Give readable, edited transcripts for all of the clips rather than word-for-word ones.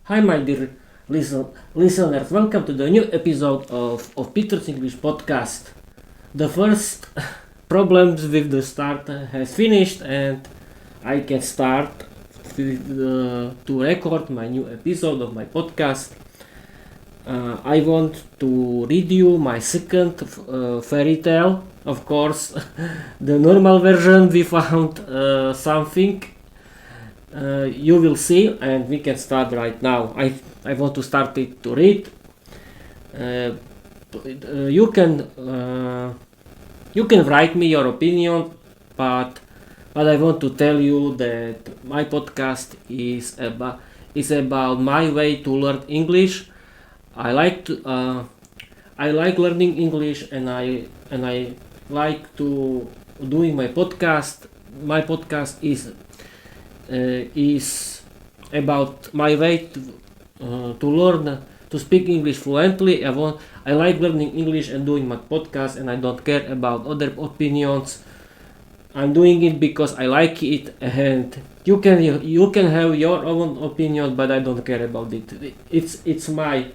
Hi, my dear listeners. Welcome to the new episode of Peter's English podcast. The first problems with the start has finished, and I can start to record my new episode of my podcast. I want to read you my second fairy tale. Of course, the normal version we found something. You will see, and we can start right now. I want to start it to read. You can write me your opinion, but I want to tell you that my podcast is about my way to learn English. I like learning English, and I like to doing my podcast. My podcast is about my way to learn to speak English fluently. I like learning English and doing my podcast, and I don't care about other opinions. I'm doing it because I like it, and you can have your own opinion, but I don't care about it. It's my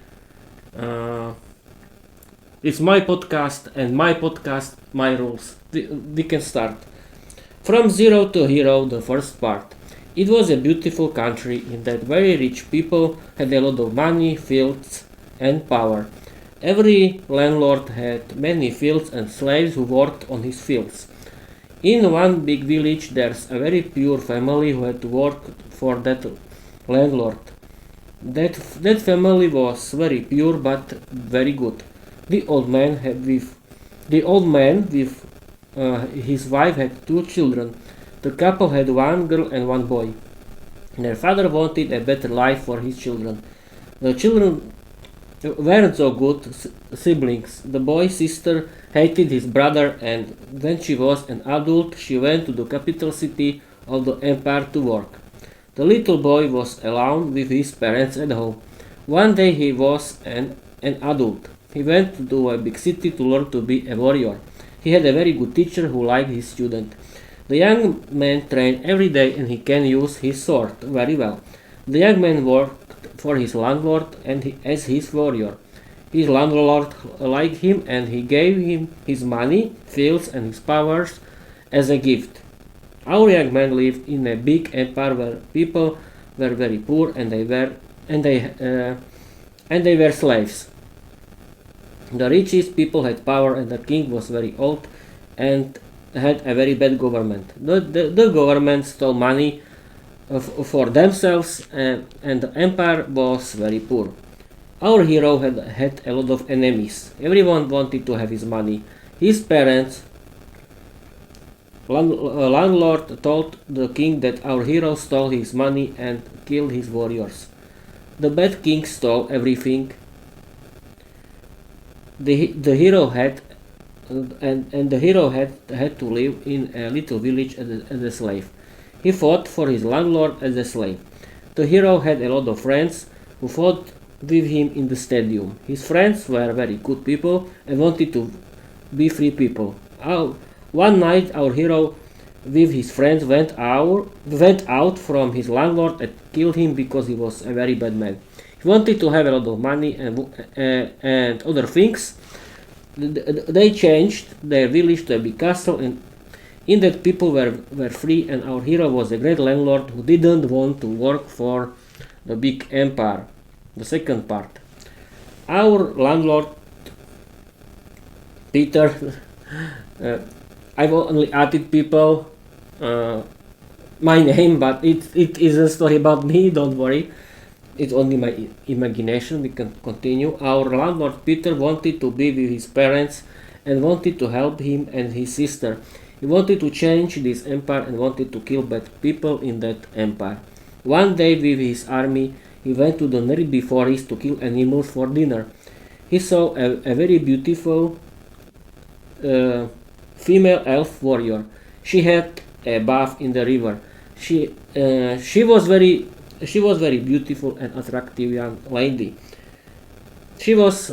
podcast, and my podcast, my rules. We can start. From zero to hero, the first part. It was a beautiful country in that very rich people had a lot of money, fields, and power. Every landlord had many fields and slaves who worked on his fields. In one big village, there's a very poor family who had to work for that landlord. That family was very poor but very good. The old man with his wife had two children. The couple had one girl and one boy. Their father wanted a better life for his children. The children weren't so good siblings. The boy's sister hated his brother, and when she was an adult, she went to the capital city of the empire to work. The little boy was alone with his parents at home. One day he was an adult. He went to a big city to learn to be a warrior. He had a very good teacher who liked his student. The young man trained every day, and he can use his sword very well. The young man worked for his landlord as his warrior. His landlord liked him, and he gave him his money, fields, and his powers as a gift. Our young man lived in a big empire where people were very poor, and they were slaves. The richest people had power, and the king was very old and had a very bad government. The government stole money for themselves, and the empire was very poor. Our hero had a lot of enemies. Everyone wanted to have his money. His parents, landlord, told the king that our hero stole his money and killed his warriors. The bad king stole everything. The hero had to live in a little village as a slave. He fought for his landlord as a slave. The hero had a lot of friends who fought with him in the stadium. His friends were very good people and wanted to be free people. One night our hero with his friends went out from his landlord and killed him because he was a very bad man. He wanted to have a lot of money and other things. They changed their village to a big castle, and in that people were free, and our hero was a great landlord who didn't want to work for the big empire. The second part. Our landlord Peter, I've only added people my name, but it is a story about me, don't worry. It's only my imagination. We can continue. Our landlord Peter wanted to be with his parents and wanted to help him and his sister. He wanted to change this empire and wanted to kill bad people in that empire. One day with his army, he went to the nearby forest to kill animals for dinner. He saw a very beautiful female elf warrior. She had a bath in the river. She was very beautiful and attractive young lady. She was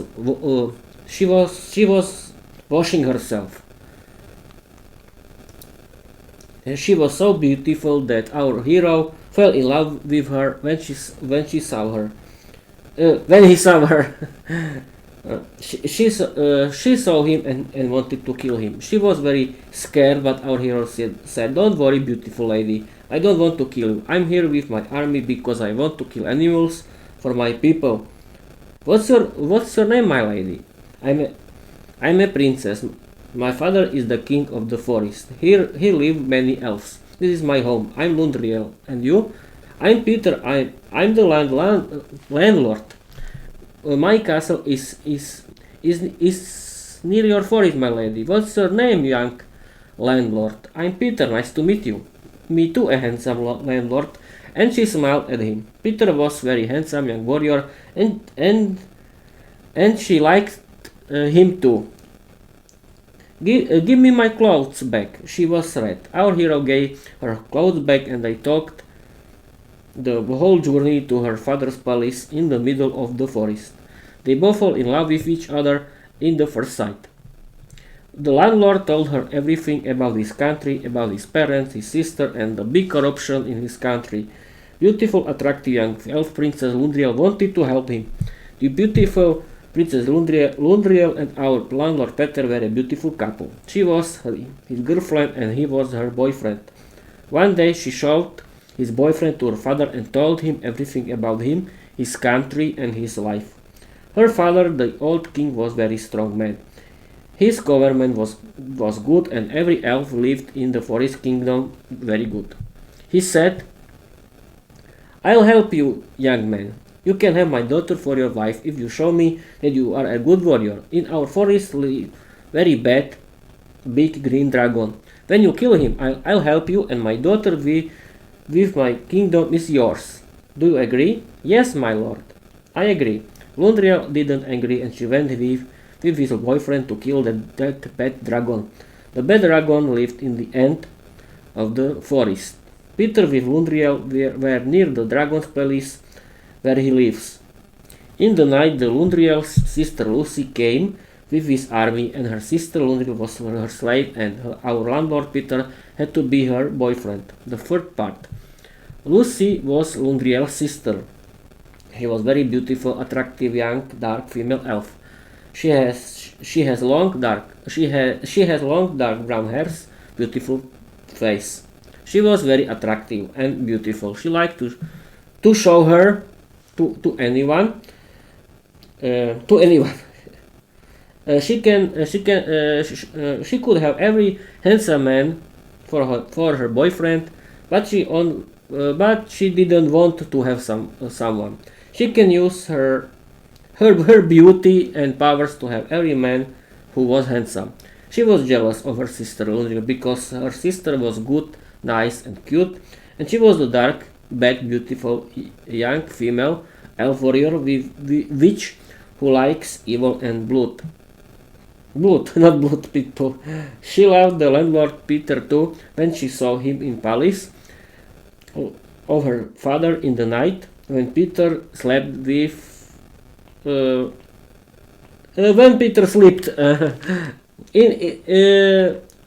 washing herself. She was so beautiful that our hero fell in love with her when she saw her. When he saw her, she saw him and wanted to kill him. She was very scared, but our hero said, "Don't worry, beautiful lady. I don't want to kill you. I'm here with my army because I want to kill animals for my people. What's your name, my lady?" I'm a princess. My father is the king of the forest. Here live many elves. This is my home. I'm Lundriel. And you?" "I'm Peter. I'm the landlord. My castle is near your forest, my lady. What's your name, young landlord?" "I'm Peter. Nice to meet you." "Me too, a handsome landlord." And she smiled at him. Peter was very handsome young warrior, and she liked him too. Give me my clothes back." She was sad. Our hero gave her clothes back, and they talked the whole journey to her father's palace in the middle of the forest. They both fell in love with each other in the first sight. The landlord told her everything about his country, about his parents, his sister, and the big corruption in his country. Beautiful, attractive young elf princess Lundriel wanted to help him. The beautiful Princess Lundriel and our landlord Peter were a beautiful couple. She was his girlfriend and he was her boyfriend. One day she showed his boyfriend to her father and told him everything about him, his country, and his life. Her father, the old king, was a very strong man. His government was good and every elf lived in the forest kingdom very good. He said, "I'll help you, young man. You can have my daughter for your wife if you show me that you are a good warrior. In our forest lives very bad, big green dragon. When you kill him, I'll help you and my daughter with my kingdom is yours. Do you agree?" "Yes, my lord." "I agree." Lundriel didn't agree and she went with his boyfriend to kill that bad dragon. The bad dragon lived in the end of the forest. Peter with Lundriel were near the dragon's palace where he lives. In the night, the Lundriel's sister Lucy came with his army, and her sister Lundriel was her slave, and our landlord Peter had to be her boyfriend. The third part. Lucy was Lundriel's sister. She was very beautiful, attractive, young, dark female elf. She has long dark brown hairs, beautiful face. She was very attractive and beautiful. She liked to show her to anyone. She could have every handsome man for her boyfriend, but she didn't want to have someone. She can use her beauty and powers to have every man who was handsome. She was jealous of her sister Lundriel because her sister was good, nice, and cute, and she was the dark, bad, beautiful young female elf warrior witch who likes evil and blood. Not blood people. She loved the landlord Peter too when she saw him in palace of her father in the night when Peter slept with. When Peter slept,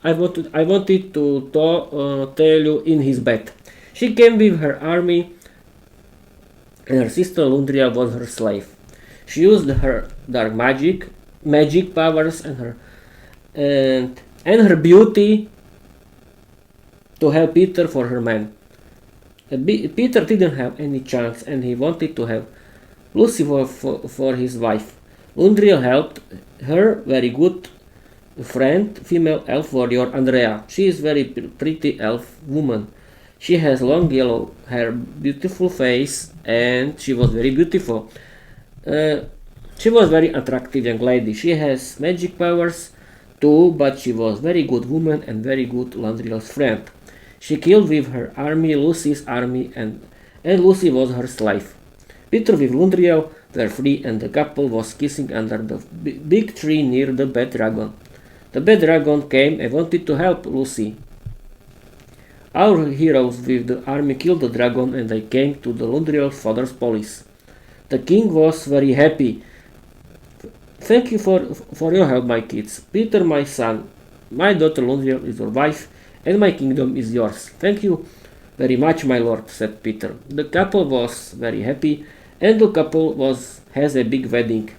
I wanted to tell you in his bed. She came with her army, and her sister Lundriel was her slave. She used her dark magic powers and her beauty to help Peter for her man. Peter didn't have any chance, and he wanted to have Lucy for his wife. Lundriel helped her very good friend, female elf warrior Andrea. She is very pretty elf woman. She has long yellow hair, beautiful face, and she was very beautiful. She was very attractive young lady. She has magic powers too, but she was very good woman and very good Lundriel's friend. She killed with her army Lucy's army, and Lucy was her slave. Peter with Lundriel were free, and the couple was kissing under the big tree near the bad dragon. The bad dragon came and wanted to help Lucy. Our heroes with the army killed the dragon, and they came to the Lundriel's father's palace. The king was very happy. "Thank you for your help, my kids. Peter, my son, my daughter Lundriel is your wife, and my kingdom is yours." "Thank you very much, my lord," said Peter. The couple was very happy, and the couple has a big wedding.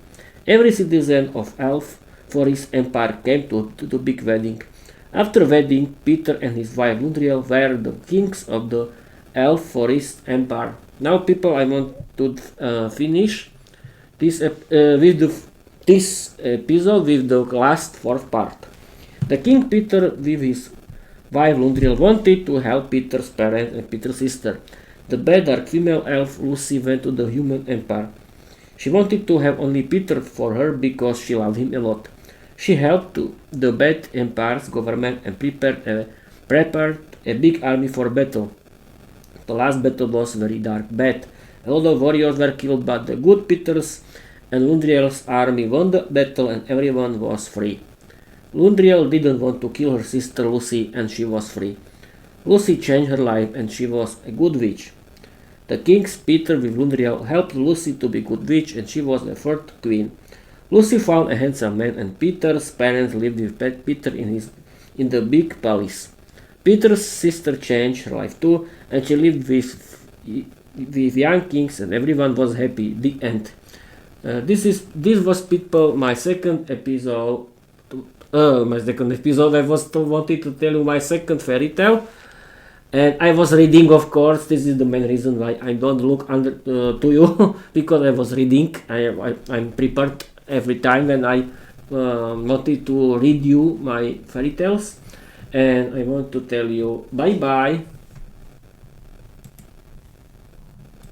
Every citizen of Elf Forest Empire came to the big wedding. After wedding, Peter and his wife Lundriel were the kings of the Elf Forest Empire. Now, people, I want to finish this episode with the last fourth part. The King Peter with his wife Lundriel wanted to help Peter's parents and Peter's sister. The bad dark female elf Lucy went to the human empire. She wanted to have only Peter for her because she loved him a lot. She helped the bad empire's government and prepared a big army for battle. The last battle was very dark, bad. A lot of warriors were killed, but the good Peter's and Lundriel's army won the battle and everyone was free. Lundriel didn't want to kill her sister Lucy and she was free. Lucy changed her life and she was a good witch. The kings Peter with Lundriel helped Lucy to be good witch and she was the third queen. Lucy found a handsome man and Peter's parents lived with Peter in the big palace. Peter's sister changed her life too and she lived with young kings and everyone was happy. The end. This was, people, my second episode. I wanted to tell you my second fairy tale, and I was reading. Of course, this is the main reason why I don't look to you because I was reading. I'm prepared every time when I wanted to read you my fairy tales, and I want to tell you bye bye.